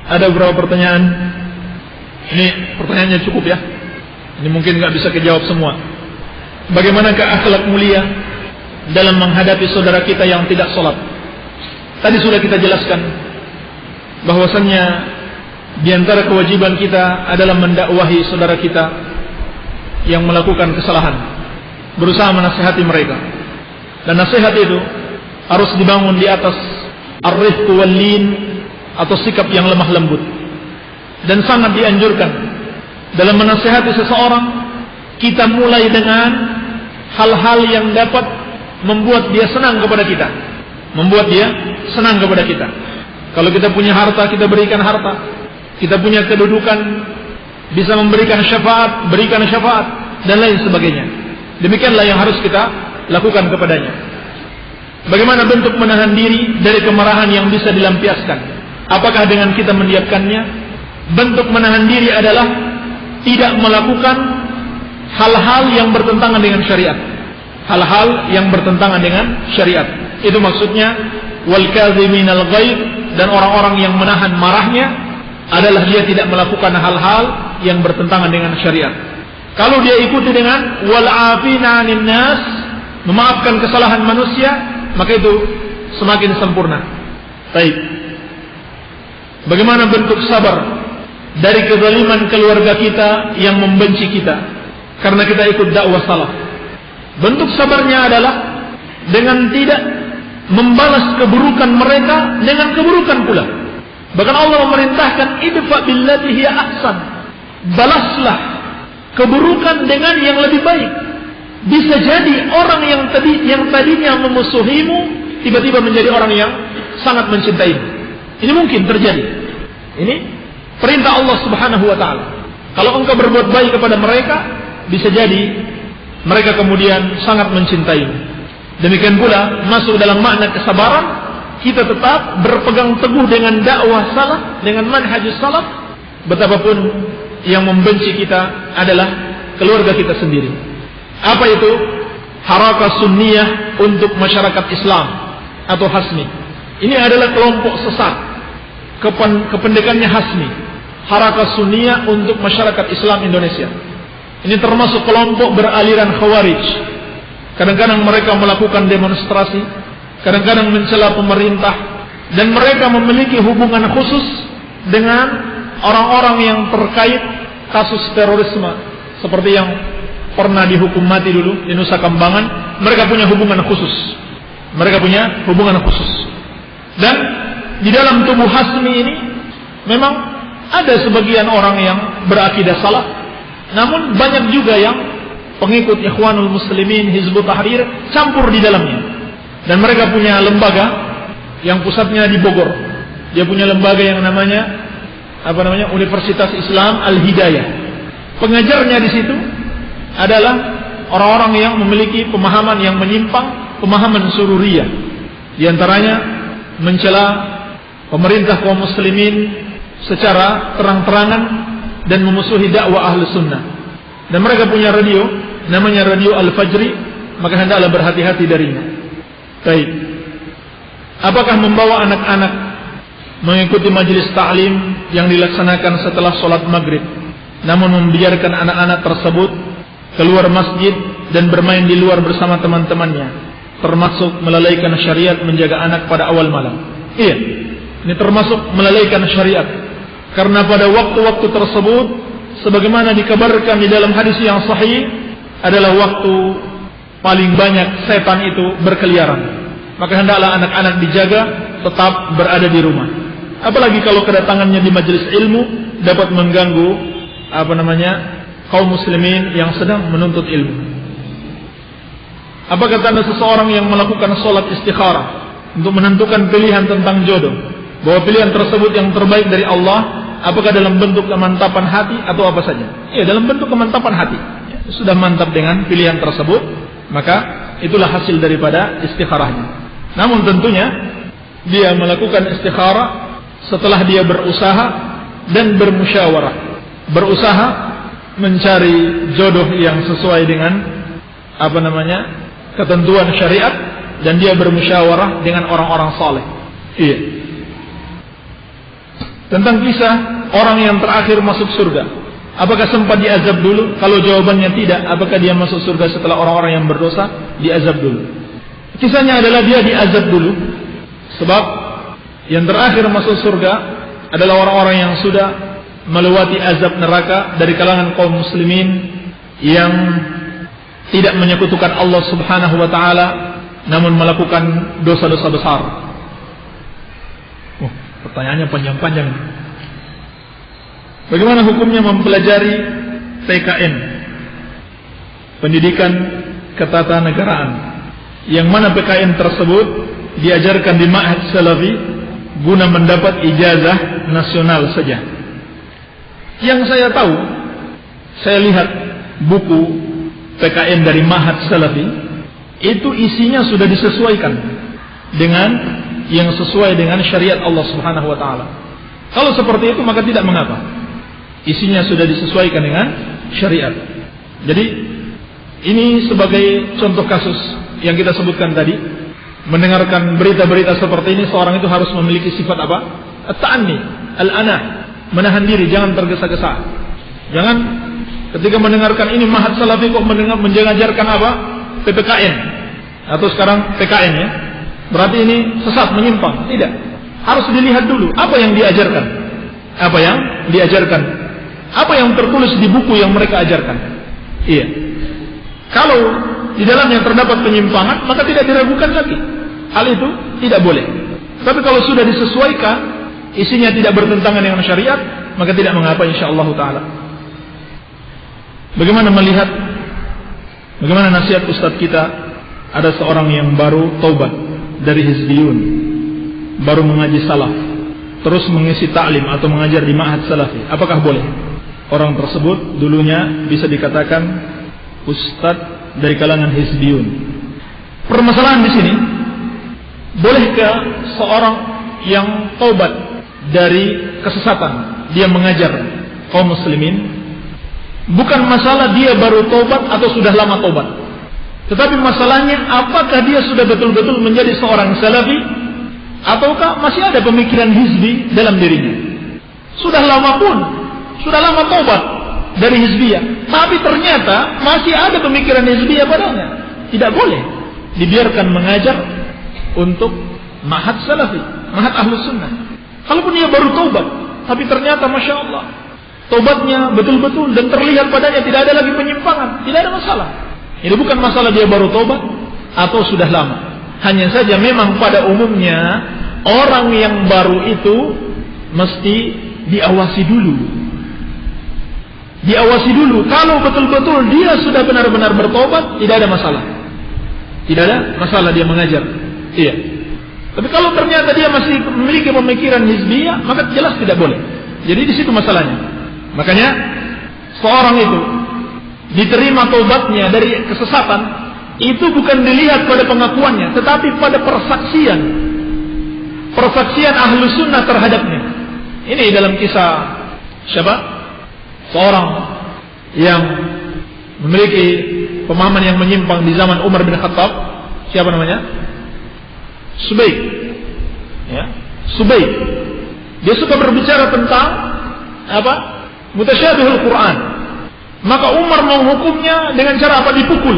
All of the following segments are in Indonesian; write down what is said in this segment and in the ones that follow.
Ada beberapa pertanyaan. Ini pertanyaannya cukup ya. Ini mungkin nggak bisa kejawab semua. Bagaimanakah akhlak mulia dalam menghadapi saudara kita yang tidak sholat? Tadi sudah kita jelaskan bahwasannya di antara kewajiban kita adalah mendakwahi saudara kita yang melakukan kesalahan, berusaha menasihati mereka. Dan nasihat itu harus dibangun di atas ar-rifq wal lin, atau sikap yang lemah lembut. Dan sangat dianjurkan dalam menasihati seseorang, kita mulai dengan hal-hal yang dapat membuat dia senang kepada kita, membuat dia senang kepada kita. Kalau kita punya harta, kita berikan harta. Kita punya kedudukan, bisa memberikan syafaat, berikan syafaat, dan lain sebagainya. Demikianlah yang harus kita lakukan kepadanya. Bagaimana bentuk menahan diri dari kemarahan yang bisa dilampiaskan? Apakah dengan kita mendiamkannya? Bentuk menahan diri adalah tidak melakukan hal-hal yang bertentangan dengan syariat. Hal-hal yang bertentangan dengan syariat. Itu maksudnya wal kaziminal ghaidh, dan orang-orang yang menahan marahnya adalah dia tidak melakukan hal-hal yang bertentangan dengan syariat. Kalau dia ikuti dengan wal afina 'anil nas, memaafkan kesalahan manusia, maka itu semakin sempurna. Baik. Bagaimana bentuk sabar dari kezaliman keluarga kita yang membenci kita karena kita ikut dakwah salaf? Bentuk sabarnya adalah dengan tidak membalas keburukan mereka dengan keburukan pula. Bahkan Allah memerintahkan idfa billati hiya ahsan, balaslah keburukan dengan yang lebih baik. Bisa jadi orang yang tadinya memusuhimu tiba-tiba menjadi orang yang sangat mencintaimu. Ini mungkin terjadi. Ini perintah Allah Subhanahu wa taala. Kalau engkau berbuat baik kepada mereka, bisa jadi mereka kemudian sangat mencintaimu. Demikian pula masuk dalam makna kesabaran, kita tetap berpegang teguh dengan dakwah salaf, dengan manhajus salaf, betapapun yang membenci kita adalah keluarga kita sendiri. Apa itu? Harakah sunniyah untuk masyarakat Islam atau Hasmi. Ini adalah kelompok sesat. Kependekannya Hasmi. Harakah sunniyah untuk masyarakat Islam Indonesia. Ini termasuk kelompok beraliran Khawarij. Kadang-kadang mereka melakukan demonstrasi, kadang-kadang mencela pemerintah, dan mereka memiliki hubungan khusus dengan orang-orang yang terkait kasus terorisme, seperti yang pernah dihukum mati dulu di Nusa Kambangan. Mereka punya hubungan khusus. Mereka punya hubungan khusus. Dan di dalam tubuh Hasmi ini memang ada sebagian orang yang berakidah salaf, namun banyak juga yang pengikut Ikhwanul Muslimin, Hizbut Tahrir campur di dalamnya. Dan mereka punya lembaga yang pusatnya di Bogor. Dia punya lembaga yang namanya Universitas Islam Al-Hidayah. Pengajarnya di situ adalah orang-orang yang memiliki pemahaman yang menyimpang, pemahaman sururiyah. Di antaranya mencela pemerintah kaum muslimin secara terang-terangan dan memusuhi dakwah ahli sunnah. Dan mereka punya radio, namanya Radio Al-Fajri, maka hendaklah berhati-hati darinya. Baik. Apakah membawa anak-anak mengikuti majelis ta'lim yang dilaksanakan setelah sholat maghrib, namun membiarkan anak-anak tersebut keluar masjid dan bermain di luar bersama teman-temannya, termasuk melalaikan syariat menjaga anak pada awal malam? Iya, ini termasuk melalaikan syariat. Karena pada waktu-waktu tersebut, sebagaimana dikabarkan di dalam hadis yang sahih, adalah waktu paling banyak setan itu berkeliaran. Maka hendaklah anak-anak dijaga, tetap berada di rumah. Apalagi kalau kedatangannya di majelis ilmu dapat mengganggu kaum muslimin yang sedang menuntut ilmu. Apakah tanda seseorang yang melakukan sholat istikharah untuk menentukan pilihan tentang jodoh, bahwa pilihan tersebut yang terbaik dari Allah? Apakah dalam bentuk kemantapan hati atau apa saja? Ya, dalam bentuk kemantapan hati. Sudah mantap dengan pilihan tersebut, maka itulah hasil daripada istikharahnya. Namun tentunya dia melakukan istikharah setelah dia berusaha dan bermusyawarah. Berusaha mencari jodoh yang sesuai dengan ketentuan syariat, dan dia bermusyawarah dengan orang-orang saleh. Iya. tentang kisah orang yang terakhir masuk surga. Apakah sempat diazab dulu? Kalau jawabannya tidak, apakah dia masuk surga setelah orang-orang yang berdosa diazab dulu? Kisahnya adalah dia diazab dulu, sebab yang terakhir masuk surga adalah orang-orang yang sudah melewati azab neraka dari kalangan kaum muslimin yang tidak menyekutukan Allah Subhanahu wa taala, namun melakukan dosa-dosa besar. Pertanyaannya panjang-panjang. Bagaimana hukumnya mempelajari PKN, pendidikan ketatanegaraan, yang mana PKN tersebut diajarkan di Ma'had Salafi guna mendapat ijazah nasional saja? Yang saya tahu, saya lihat buku PKN dari Ma'had Salafi, itu isinya sudah disesuaikan dengan yang sesuai dengan syariat Allah Subhanahu wa taala. Kalau seperti itu maka tidak mengapa. Isinya sudah disesuaikan dengan syariat. Jadi ini sebagai contoh kasus yang kita sebutkan tadi. Mendengarkan berita-berita seperti ini, seorang itu harus memiliki sifat apa? At-ta'anni, al-ana, menahan diri, jangan tergesa-gesa. Jangan ketika mendengarkan ini Ma'had Salafi kok mengajarkan apa? PPKN atau sekarang PKN ya. Berarti ini sesat, menyimpang. Tidak. Harus dilihat dulu apa yang diajarkan. Apa yang diajarkan? Apa yang tertulis di buku yang mereka ajarkan? Iya. Kalau di dalamnya terdapat penyimpangan, maka tidak diragukan lagi. Hal itu tidak boleh. Tapi kalau sudah disesuaikan, isinya tidak bertentangan dengan syariat, maka tidak mengapa insyaallah taala. Bagaimana melihat, bagaimana nasihat Ustadz kita? Ada seorang yang baru taubat dari Hizbiyun, baru mengaji salaf, terus mengisi ta'lim atau mengajar di Ma'had Salafi. Apakah boleh? Orang tersebut dulunya bisa dikatakan ustadz dari kalangan Hizbiyun. Permasalahan di sini, bolehkah seorang yang taubat dari kesesatan dia mengajar kaum muslimin? Bukan masalah dia baru taubat atau sudah lama taubat, tetapi masalahnya apakah dia sudah betul-betul menjadi seorang salafi ataukah masih ada pemikiran hizbi dalam dirinya. Sudah lama taubat dari hizbiyah, tapi ternyata masih ada pemikiran hizbiyah padanya. Tidak boleh dibiarkan mengajar untuk Ma'had Salafi, Ma'had Ahlus Sunnah. Kalaupun dia baru taubat, tapi ternyata Masya Allah taubatnya betul-betul dan terlihat padanya tidak ada lagi penyimpangan, tidak ada masalah. Ini bukan masalah dia baru taubat atau sudah lama. Hanya saja memang pada umumnya orang yang baru itu mesti diawasi dulu. Diawasi dulu. Kalau betul-betul dia sudah benar-benar bertobat, tidak ada masalah. Tidak ada masalah dia mengajar. Iya. Tapi kalau ternyata dia masih memiliki pemikiran hizbiyah, maka jelas tidak boleh. Jadi di situ masalahnya. Makanya seorang itu diterima tobatnya dari kesesatan, itu bukan dilihat pada pengakuannya, tetapi pada persaksian. Persaksian ahlu sunnah terhadapnya. Ini dalam kisah siapa? Seorang yang memiliki pemahaman yang menyimpang di zaman Umar bin Khattab. Siapa namanya? Subaik. Ya, Subaik. Dia suka berbicara tentang apa? Mutasyabihul Quran. Maka Umar menghukumnya dengan cara apa? Dipukul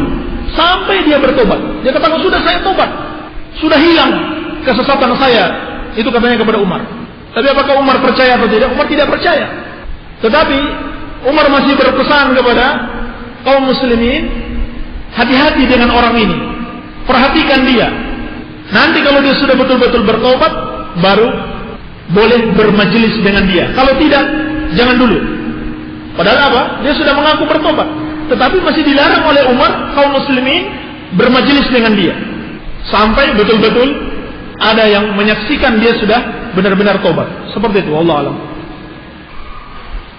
sampai dia bertobat. Dia katakan, sudah saya tobat, sudah hilang kesesatan saya. Itu katanya kepada Umar. Tapi apakah Umar percaya atau tidak? Umar tidak percaya. Tetapi Umar masih berpesan kepada kaum muslimin, hati-hati dengan orang ini, perhatikan dia. Nanti kalau dia sudah betul-betul bertobat, baru boleh bermajelis dengan dia. Kalau tidak, jangan dulu. Padahal apa? Dia sudah mengaku bertobat, tetapi masih dilarang oleh Umar kaum muslimin bermajelis dengan dia sampai betul-betul ada yang menyaksikan dia sudah benar-benar tobat. Seperti itu, wallahu a'lam.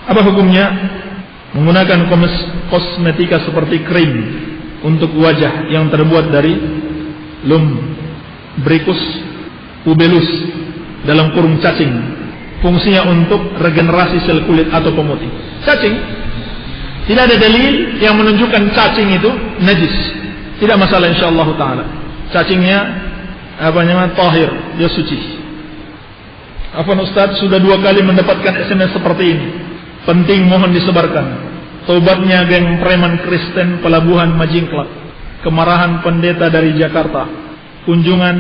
Apa hukumnya menggunakan kosmetika seperti krim untuk wajah yang terbuat dari lumbricus pubellus dalam kurung cacing, fungsinya untuk regenerasi sel kulit atau pemutih? Cacing, tidak ada dalil yang menunjukkan cacing itu najis. Tidak masalah insyaallah taala. Cacingnya apa namanya? Tahir, dia suci. Afwan Ustaz, sudah 2 kali mendapatkan SMS seperti ini. Penting mohon disebarkan. Taubatnya geng preman Kristen Pelabuhan Majingklak. Kemarahan pendeta dari Jakarta. Kunjungan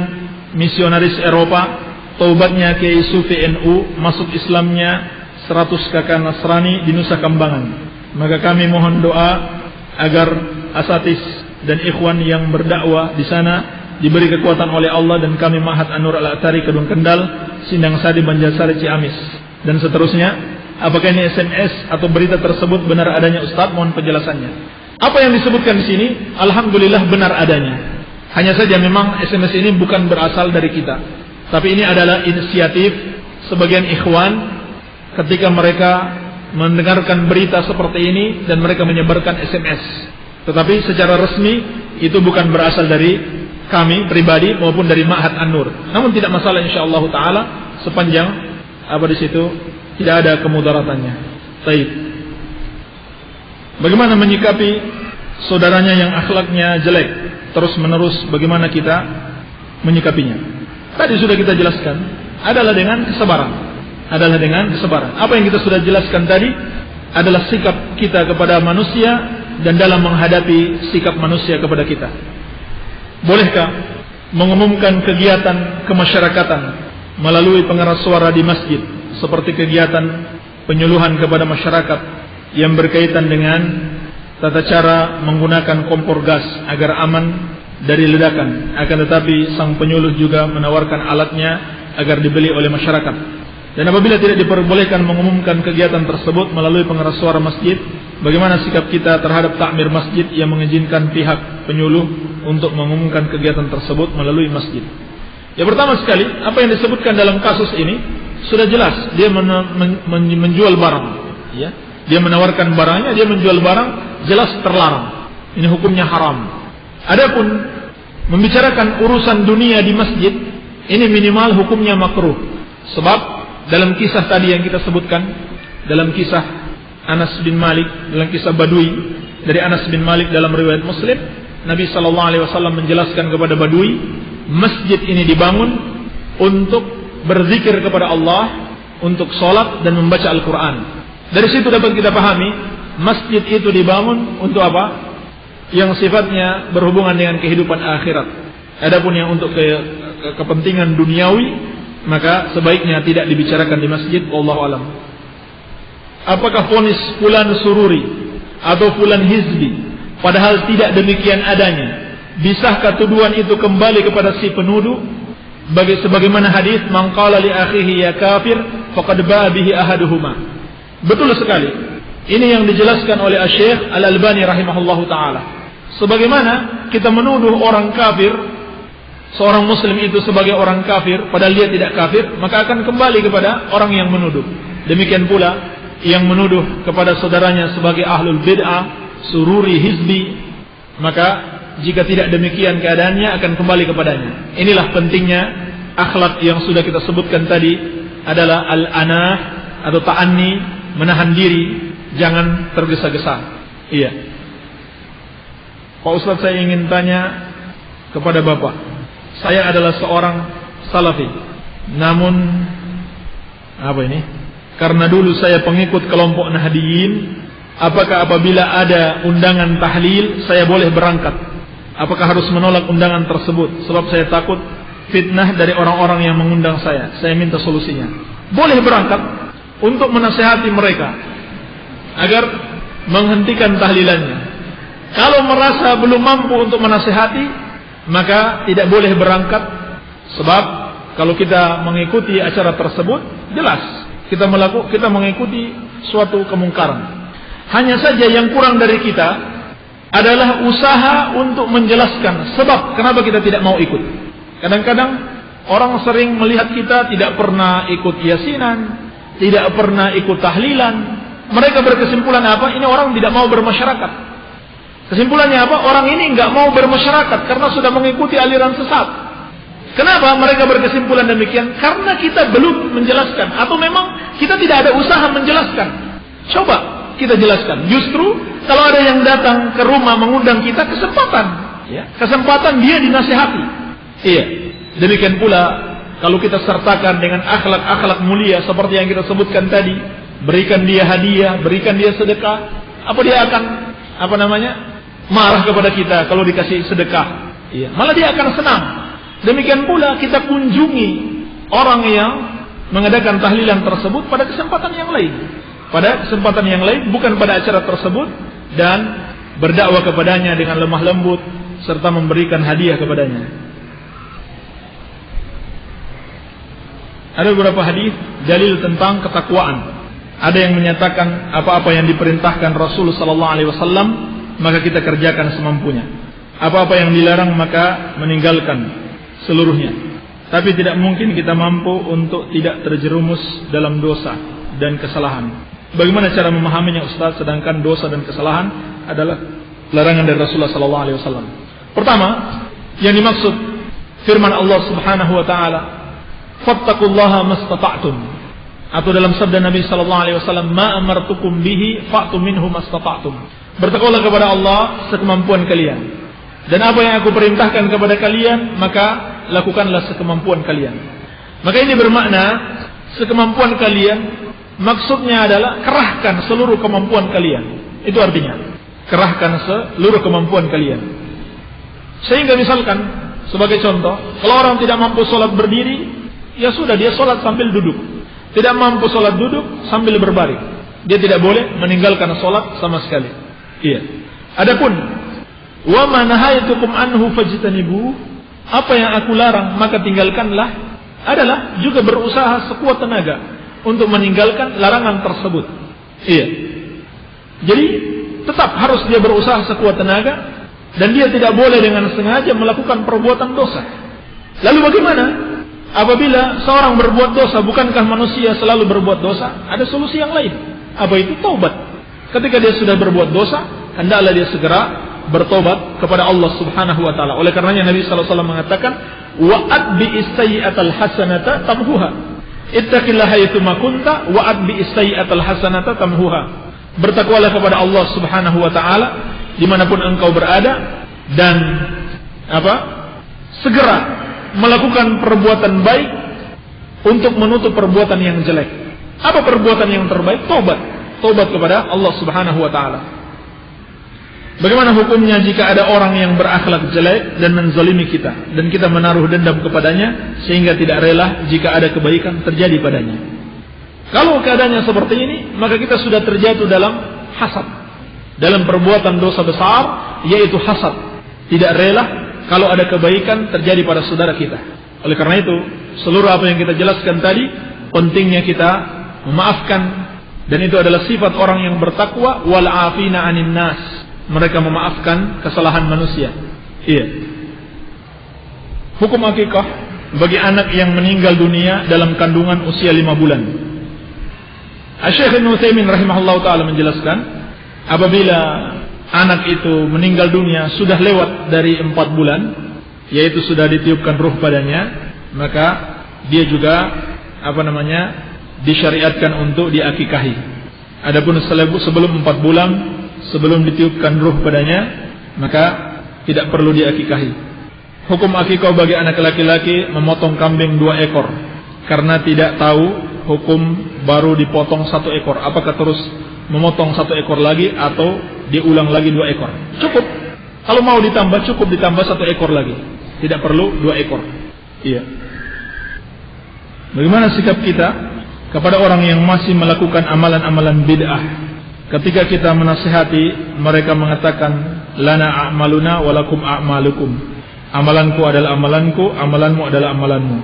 misionaris Eropa. Taubatnya Kiai Sufi NU. Masuk Islamnya 100 kakak Nasrani di Nusa Kambangan. Maka kami mohon doa agar asatis dan ikhwan yang berdakwah di sana diberi kekuatan oleh Allah, dan kami Ma'had An-Nur Al-Atari Kedung Kendal, Sindang Sari, Banjarsari, Ciamis, dan seterusnya. Apakah ini SMS atau berita tersebut benar adanya Ustaz? Mohon penjelasannya. Apa yang disebutkan di sini alhamdulillah benar adanya. Hanya saja memang SMS ini bukan berasal dari kita, tapi ini adalah inisiatif sebagian ikhwan ketika mereka mendengarkan berita seperti ini dan mereka menyebarkan SMS. Tetapi secara resmi itu bukan berasal dari kami pribadi maupun dari Ma'had An-Nur. Namun tidak masalah insyaallah taala sepanjang di situ tidak ada kemudaratannya. Baik. Bagaimana menyikapi saudaranya yang akhlaknya jelek terus-menerus, bagaimana kita menyikapinya? Tadi sudah kita jelaskan, adalah dengan kesabaran. Apa yang kita sudah jelaskan tadi adalah sikap kita kepada manusia dan dalam menghadapi sikap manusia kepada kita. Bolehkah mengumumkan kegiatan kemasyarakatan melalui pengeras suara di masjid, seperti kegiatan penyuluhan kepada masyarakat yang berkaitan dengan tata cara menggunakan kompor gas agar aman dari ledakan? Akan tetapi sang penyuluh juga menawarkan alatnya agar dibeli oleh masyarakat. Dan apabila tidak diperbolehkan mengumumkan kegiatan tersebut melalui pengeras suara masjid, bagaimana sikap kita terhadap takmir masjid yang mengizinkan pihak penyuluh untuk mengumumkan kegiatan tersebut melalui masjid? Ya, pertama sekali, apa yang disebutkan dalam kasus ini sudah jelas. Dia menjual barang, ya. Dia menawarkan barangnya, dia menjual barang, jelas terlarang. Ini hukumnya haram. Adapun membicarakan urusan dunia di masjid, ini minimal hukumnya makruh. Sebab dalam kisah tadi yang kita sebutkan, dalam kisah Anas bin Malik, dalam kisah Badui dari Anas bin Malik dalam riwayat Muslim, Nabi SAW menjelaskan kepada Badui, masjid ini dibangun untuk berzikir kepada Allah, untuk sholat dan membaca Al-Quran. Dari situ dapat kita pahami, masjid itu dibangun untuk apa? Yang sifatnya berhubungan dengan kehidupan akhirat. Adapun yang untuk kepentingan duniawi, maka sebaiknya tidak dibicarakan di masjid. Wallahu alam. Apakah vonis fulan sururi atau fulan hizbi padahal tidak demikian adanya, bisakah tuduhan itu kembali kepada si penuduh? Sebagaimana hadis man qala li akhihi ya kafir faqad ba'a bihi ahaduhuma. Betul sekali. Ini yang dijelaskan oleh Syekh Al-Albani rahimahullahu taala. Sebagaimana kita menuduh orang kafir, seorang muslim itu sebagai orang kafir padahal dia tidak kafir, maka akan kembali kepada orang yang menuduh. Demikian pula yang menuduh kepada saudaranya sebagai ahlul bid'ah, sururi, hizbi, maka jika tidak demikian keadaannya akan kembali kepadanya. Inilah pentingnya akhlak yang sudah kita sebutkan tadi, adalah al-anah atau ta'anni, menahan diri, jangan tergesa-gesa. Iya. Pak Ustaz, saya ingin tanya kepada Bapak. Saya adalah seorang salafi. Namun karena dulu saya pengikut kelompok Nahdiyin, apakah apabila ada undangan tahlil saya boleh berangkat? Apakah harus menolak undangan tersebut? Sebab saya takut fitnah dari orang-orang yang mengundang saya. Saya minta solusinya. Boleh berangkat untuk menasihati mereka agar menghentikan tahlilannya. Kalau merasa belum mampu untuk menasihati, maka tidak boleh berangkat. Sebab kalau kita mengikuti acara tersebut, jelas kita mengikuti suatu kemungkaran. Hanya saja yang kurang dari kita adalah usaha untuk menjelaskan sebab kenapa kita tidak mau ikut. Kadang-kadang orang sering melihat kita tidak pernah ikut yasinan, tidak pernah ikut tahlilan. Mereka berkesimpulan apa? Ini orang tidak mau bermasyarakat. Kesimpulannya apa? Orang ini nggak mau bermasyarakat karena sudah mengikuti aliran sesat. Kenapa mereka berkesimpulan demikian? Karena kita belum menjelaskan, atau memang kita tidak ada usaha menjelaskan. Coba kita jelaskan. Justru kalau ada yang datang ke rumah mengundang kita, kesempatan dia dinasihati. Iya. Demikian pula kalau kita sertakan dengan akhlak-akhlak mulia seperti yang kita sebutkan tadi, berikan dia hadiah, berikan dia sedekah, apa dia akan marah kepada kita kalau dikasih sedekah? Iya, malah dia akan senang. Demikian pula kita kunjungi orang yang mengadakan tahlilan tersebut pada kesempatan yang lain. Pada kesempatan yang lain, bukan pada acara tersebut, dan berdakwah kepadanya dengan lemah lembut serta memberikan hadiah kepadanya. Ada beberapa hadis dalil tentang ketakwaan. Ada yang menyatakan apa-apa yang diperintahkan Rasul sallallahu alaihi wasallam maka kita kerjakan semampunya. Apa-apa yang dilarang maka meninggalkan seluruhnya. Tapi tidak mungkin kita mampu untuk tidak terjerumus dalam dosa dan kesalahan. Bagaimana cara memahaminya Ustaz, sedangkan dosa dan kesalahan adalah larangan dari Rasulullah sallallahu alaihi wasallam? Pertama, yang dimaksud firman Allah Subhanahu wa taala, "Fattaqullaha mastata'tum." Atau dalam sabda Nabi sallallahu alaihi wasallam, "Ma amartukum bihi fa'tu minhu mastata'tum." Bertakwalah kepada Allah sekemampuan kalian. Dan apa yang aku perintahkan kepada kalian, maka lakukanlah sekemampuan kalian. Maka ini bermakna sekemampuan kalian, maksudnya adalah kerahkan seluruh kemampuan kalian. Itu artinya kerahkan seluruh kemampuan kalian. Sehingga misalkan sebagai contoh, kalau orang tidak mampu sholat berdiri, ya sudah, dia sholat sambil duduk. Tidak mampu sholat duduk sambil berbaring, dia tidak boleh meninggalkan sholat sama sekali. Iya. Adapun wa ma nahaitukum anhu fajtanibu, apa yang aku larang maka tinggalkanlah, adalah juga berusaha sekuat tenaga untuk meninggalkan larangan tersebut. Iya. Jadi tetap harus dia berusaha sekuat tenaga, dan dia tidak boleh dengan sengaja melakukan perbuatan dosa. Lalu bagaimana apabila seorang berbuat dosa? Bukankah manusia selalu berbuat dosa? Ada solusi yang lain. Apa itu? Taubat. Ketika dia sudah berbuat dosa, hendaklah dia segera bertobat kepada Allah Subhanahu wa taala. Oleh karenanya Nabi sallallahu alaihi wasallam mengatakan, "Wa atbi as-sayyi'atal hasanata tamhuha." Ittaqillaha haitsu ma kunta wa atbi as-sayyi'atal hasanata tamhuha. Bertakwalah kepada Allah Subhanahu wa taala dimanapun engkau berada, dan segera melakukan perbuatan baik untuk menutup perbuatan yang jelek. Apa perbuatan yang terbaik? Taubat kepada Allah Subhanahu wa taala. Bagaimana hukumnya jika ada orang yang berakhlak jelek dan menzalimi kita, dan kita menaruh dendam kepadanya sehingga tidak rela jika ada kebaikan terjadi padanya? Kalau keadaannya seperti ini, maka kita sudah terjatuh dalam hasad, dalam perbuatan dosa besar, yaitu hasad. Tidak rela kalau ada kebaikan terjadi pada saudara kita. Oleh karena itu, seluruh apa yang kita jelaskan tadi, pentingnya kita memaafkan, dan itu adalah sifat orang yang bertakwa. Wal afina 'anin nas, mereka memaafkan kesalahan manusia. Iya. Hukum akikah bagi anak yang meninggal dunia dalam kandungan usia 5 bulan. Syekh Ibnu Utsaimin rahimahullah taala menjelaskan, apabila anak itu meninggal dunia sudah lewat dari 4 bulan, yaitu sudah ditiupkan ruh padanya, maka dia juga disyariatkan untuk diakikahi. Adapun sebelum 4 bulan, sebelum ditiupkan ruh padanya, maka tidak perlu diakikahi. Hukum akikah bagi anak laki-laki memotong kambing 2 ekor karena tidak tahu hukum baru dipotong 1 ekor. Apakah terus memotong 1 ekor lagi atau diulang lagi 2 ekor? Cukup. Kalau mau ditambah, cukup ditambah 1 ekor lagi. Tidak perlu 2 ekor. Iya. Bagaimana sikap kita kepada orang yang masih melakukan amalan-amalan bid'ah? Ketika kita menasihati, mereka mengatakan, "Lana a'maluna walakum a'malukum." Amalanku adalah amalanku, amalanmu adalah amalanmu.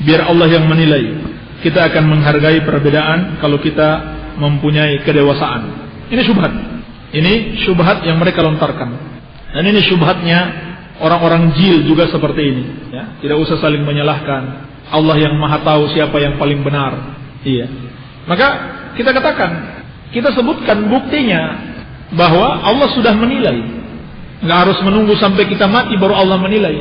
Biar Allah yang menilai. Kita akan menghargai perbedaan kalau kita mempunyai kedewasaan. Ini syubhat. Ini syubhat yang mereka lontarkan. Dan ini syubhatnya orang-orang jil juga seperti ini. Ya, tidak usah saling menyalahkan. Allah yang maha tahu siapa yang paling benar. Iya. Maka kita katakan, kita sebutkan buktinya bahwa Allah sudah menilai. Nggak harus menunggu sampai kita mati baru Allah menilai.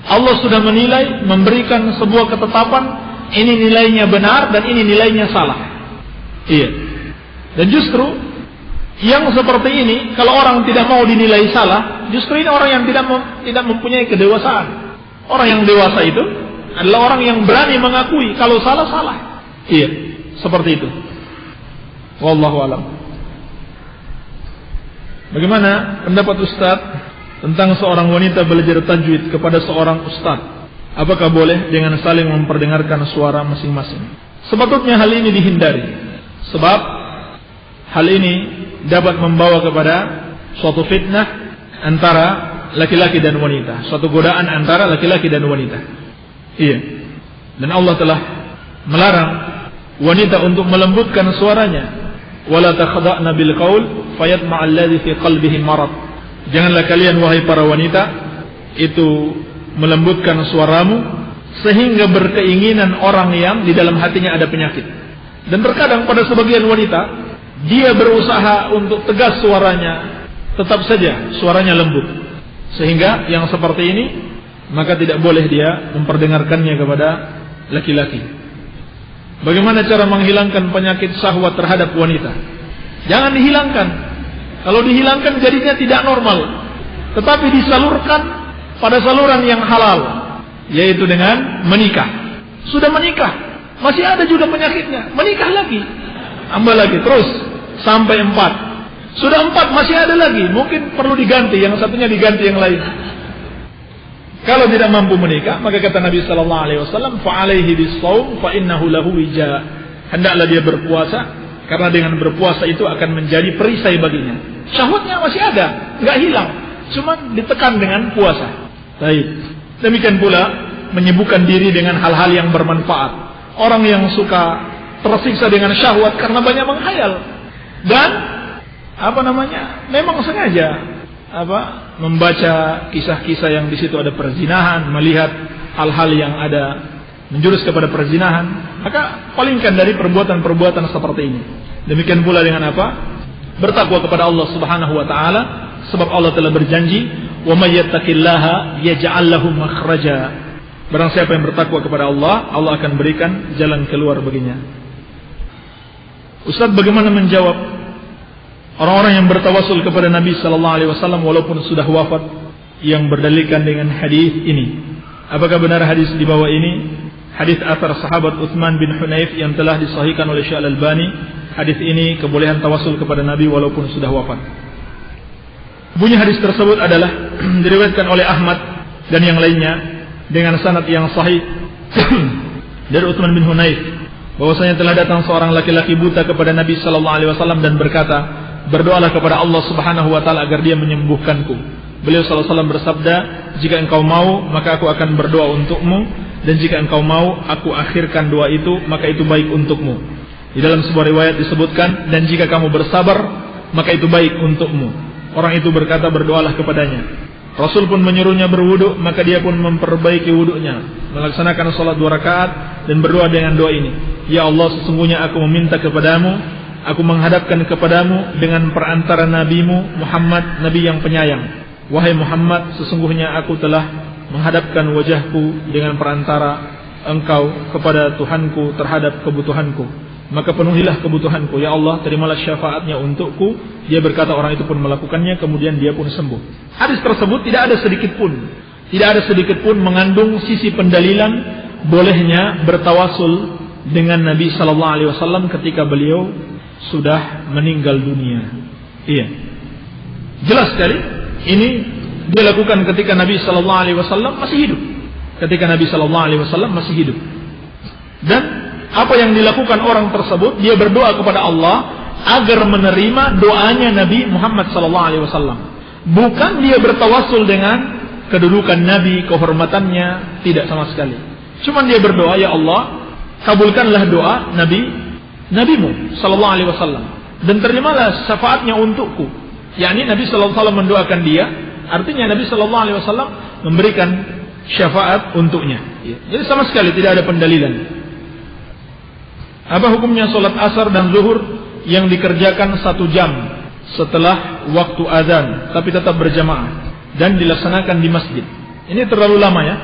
Allah sudah menilai, memberikan sebuah ketetapan. Ini nilainya benar dan ini nilainya salah. Iya. Dan justru yang seperti ini, kalau orang tidak mau dinilai salah, justru ini orang yang tidak mempunyai kedewasaan. Orang yang dewasa itu adalah orang yang berani mengakui kalau salah, salah. Iya, seperti itu. Wallahu a'lam. Bagaimana pendapat Ustaz tentang seorang wanita belajar tajwid kepada seorang ustaz? Apakah boleh dengan saling memperdengarkan suara masing-masing? Sebetulnya hal ini dihindari, sebab hal ini dapat membawa kepada suatu fitnah antara laki-laki dan wanita, suatu godaan antara laki-laki dan wanita. Iya. Dan Allah telah melarang wanita untuk melembutkan suaranya. Wala takhda'na bil qaul fayatma'al ladzi fi qalbihi marad. Janganlah kalian wahai para wanita itu melembutkan suaramu sehingga berkeinginan orang yang di dalam hatinya ada penyakit. Dan terkadang pada sebagian wanita dia berusaha untuk tegas suaranya, tetap saja suaranya lembut. Sehingga yang seperti ini maka tidak boleh dia memperdengarkannya kepada laki-laki. Bagaimana cara menghilangkan penyakit syahwat terhadap wanita? Jangan dihilangkan. Kalau dihilangkan jadinya tidak normal, tetapi disalurkan pada saluran yang halal, yaitu dengan menikah. Sudah menikah, masih ada juga penyakitnya, menikah lagi, tambah lagi, terus sampai 4. Sudah 4 masih ada lagi, mungkin perlu diganti, yang satunya diganti yang lain. Kalau tidak mampu menikah, maka kata Nabi sallallahu alaihi wasallam, fa alaihi bis-shaum fa innahu lahu wija. Hendaklah dia berpuasa, karena dengan berpuasa itu akan menjadi perisai baginya. Syahwatnya masih ada, enggak hilang, cuma ditekan dengan puasa. Baik. Demikian pula menyibukkan diri dengan hal-hal yang bermanfaat. Orang yang suka tersiksa dengan syahwat karena banyak menghayal dan memang sengaja membaca kisah-kisah yang di situ ada perzinahan, melihat hal-hal yang ada menjurus kepada perzinahan, maka palingkan dari perbuatan-perbuatan seperti ini. Demikian pula dengan bertakwa kepada Allah Subhanahu wa taala, sebab Allah telah berjanji, "Wa may yattaqillaha yaj'al lahu makhraja." Barang siapa yang bertakwa kepada Allah, Allah akan berikan jalan keluar baginya. Ustaz, bagaimana menjawab orang-orang yang bertawasul kepada Nabi sallallahu alaihi wasallam walaupun sudah wafat, yang berdalilkan dengan hadis ini? Apakah benar hadis di bawah ini hadis athar sahabat Utsman bin Hunayf yang telah disahihkan oleh Syekh Al-Albani? Hadis ini kebolehan tawasul kepada Nabi walaupun sudah wafat. Bunyi hadis tersebut adalah diriwayatkan oleh Ahmad dan yang lainnya dengan sanad yang sahih dari Utsman bin Hunayf bahwasanya telah datang seorang laki-laki buta kepada Nabi sallallahu alaihi wasallam dan berkata, "Berdoalah kepada Allah Subhanahu wa taala agar Dia menyembuhkanku." Beliau sallallahu alaihi wasallam bersabda, "Jika engkau mau, maka aku akan berdoa untukmu, dan jika engkau mau, aku akhirkan doa itu, maka itu baik untukmu." Di dalam sebuah riwayat disebutkan, "Dan jika kamu bersabar, maka itu baik untukmu." Orang itu berkata, "Berdoalah kepadanya." Rasul pun menyuruhnya berwudu, maka dia pun memperbaiki wudunya, melaksanakan salat 2 rakaat dan berdoa dengan doa ini, "Ya Allah, sesungguhnya aku meminta kepadamu, aku menghadapkan kepadamu dengan perantara nabimu Muhammad, nabi yang penyayang. Wahai Muhammad, sesungguhnya aku telah menghadapkan wajahku dengan perantara engkau kepada Tuhanku terhadap kebutuhanku. Maka penuhilah kebutuhanku. Ya Allah, terimalah syafaatnya untukku." Dia berkata, orang itu pun melakukannya, kemudian dia pun sembuh. Hadis tersebut tidak ada sedikit pun mengandung sisi pendalilan bolehnya bertawasul dengan Nabi sallallahu alaihi wasallam ketika beliau sudah meninggal dunia. Iya. Jelas sekali ini dilakukan ketika Nabi sallallahu alaihi wasallam masih hidup. Dan apa yang dilakukan orang tersebut, dia berdoa kepada Allah agar menerima doanya Nabi Muhammad sallallahu alaihi wasallam. Bukan dia bertawasul dengan kedudukan Nabi, kehormatannya, tidak sama sekali. Cuma dia berdoa, "Ya Allah, kabulkanlah doa Nabimu sallallahu alaihi wasallam dan terimalah syafaatnya untukku." yakni Nabi sallallahu alaihi wasallam mendoakan dia, artinya Nabi sallallahu alaihi wasallam memberikan syafaat untuknya. Jadi sama sekali tidak ada pendalilan. Apa hukumnya salat asar dan zuhur yang dikerjakan 1 jam setelah waktu azan tapi tetap berjamaah dan dilaksanakan di masjid? Ini terlalu lama ya.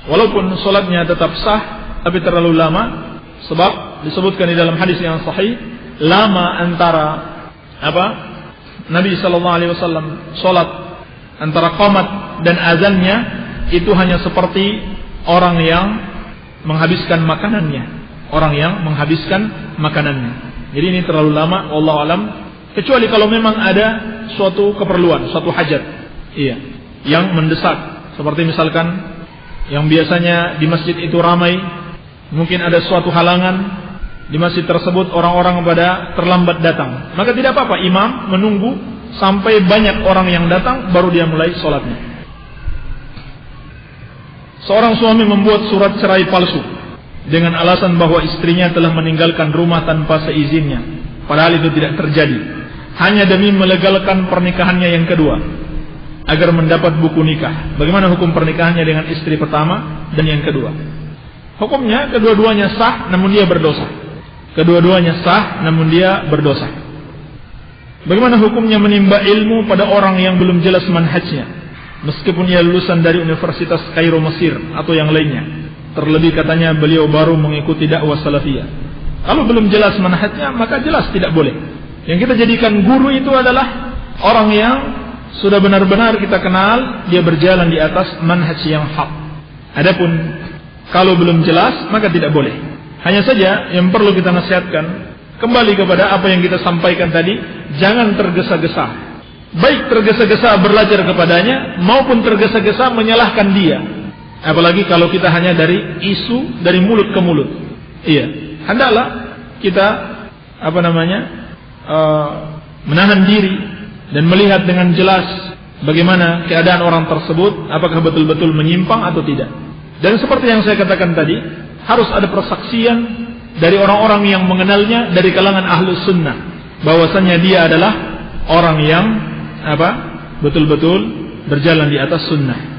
Walaupun salatnya tetap sah tapi terlalu lama, sebab disebutkan di dalam hadis yang sahih, lama antara Nabi sallallahu alaihi wasallam salat antara qamat dan azannya itu hanya seperti orang yang menghabiskan makanannya. Orang yang menghabiskan makanannya. Jadi ini terlalu lama, wallahu alam. Kecuali kalau memang ada suatu keperluan, suatu hajat, iya, yang mendesak. Seperti misalkan yang biasanya di masjid itu ramai, mungkin ada suatu halangan di masjid tersebut, orang-orang pada terlambat datang, maka tidak apa-apa imam menunggu sampai banyak orang yang datang, baru dia mulai sholatnya. Seorang suami membuat surat cerai palsu dengan alasan bahwa istrinya telah meninggalkan rumah tanpa seizinnya, padahal itu tidak terjadi, hanya demi melegalkan pernikahannya yang kedua agar mendapat buku nikah. Bagaimana hukum pernikahannya dengan istri pertama dan yang kedua? Hukumnya kedua-duanya sah, namun dia berdosa. Kedua-duanya sah, namun dia berdosa. Bagaimana hukumnya menimba ilmu pada orang yang belum jelas manhajnya, meskipun ia lulusan dari Universitas Kairo Mesir atau yang lainnya? Terlebih katanya beliau baru mengikuti dakwah salafiyah. Kalau belum jelas manhajnya, maka jelas tidak boleh. Yang kita jadikan guru itu adalah orang yang sudah benar-benar kita kenal, dia berjalan di atas manhaj yang hak. Adapun kalau belum jelas, maka tidak boleh. Hanya saja yang perlu kita nasihatkan, kembali kepada apa yang kita sampaikan tadi, jangan tergesa-gesa. Baik tergesa-gesa belajar kepadanya, maupun tergesa-gesa menyalahkan dia. Apalagi kalau kita hanya dari isu, dari mulut ke mulut. Iya, hendaklah kita menahan diri dan melihat dengan jelas bagaimana keadaan orang tersebut, apakah betul-betul menyimpang atau tidak. Dan seperti yang saya katakan tadi, harus ada persaksian dari orang-orang yang mengenalnya dari kalangan ahlus sunnah, bahwasannya dia adalah orang yang betul-betul berjalan di atas sunnah.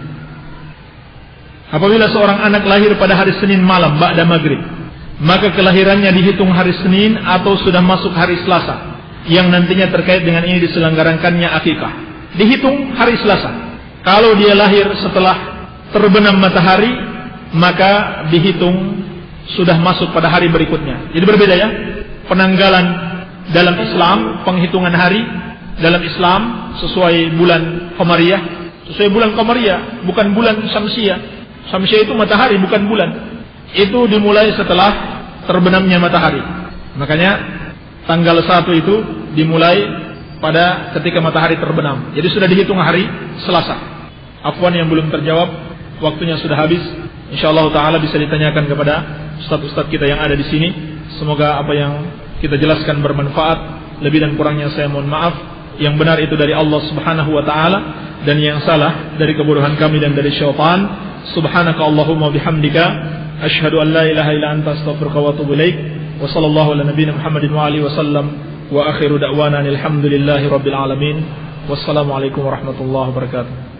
Apabila seorang anak lahir pada hari Senin malam ba'da maghrib, maka kelahirannya dihitung hari Senin atau sudah masuk hari Selasa, yang nantinya terkait dengan ini diselenggarakannya akikah. Dihitung hari Selasa. Kalau dia lahir setelah terbenam matahari, maka dihitung sudah masuk pada hari berikutnya. Jadi berbeda ya, penanggalan dalam Islam, penghitungan hari dalam Islam sesuai bulan Qamariyah, sesuai bulan Qamariyah, bukan bulan Syamsiyah. Syamsiyah itu matahari, bukan bulan. Itu dimulai setelah terbenamnya matahari. Makanya tanggal 1 itu dimulai pada ketika matahari terbenam. Jadi sudah dihitung hari Selasa. Afwan yang belum terjawab, waktunya sudah habis. InsyaAllah ta'ala bisa ditanyakan kepada ustaz-ustaz kita yang ada di sini. Semoga apa yang kita jelaskan bermanfaat. Lebih dan kurangnya saya mohon maaf. Yang benar itu dari Allah subhanahu wa ta'ala, dan yang salah dari kebodohan kami dan dari syaitan. Subhanaka Allahumma bihamdika, ashhadu an la ilaha illa anta astaghfiruka wa atubu ilaik. Wa sallallahu ala nabiyyina Muhammadin wa alihi wasallam. Wa akhiru da'wana alhamdulillahi rabbil alamin. Wassalamualaikum warahmatullahi wabarakatuh.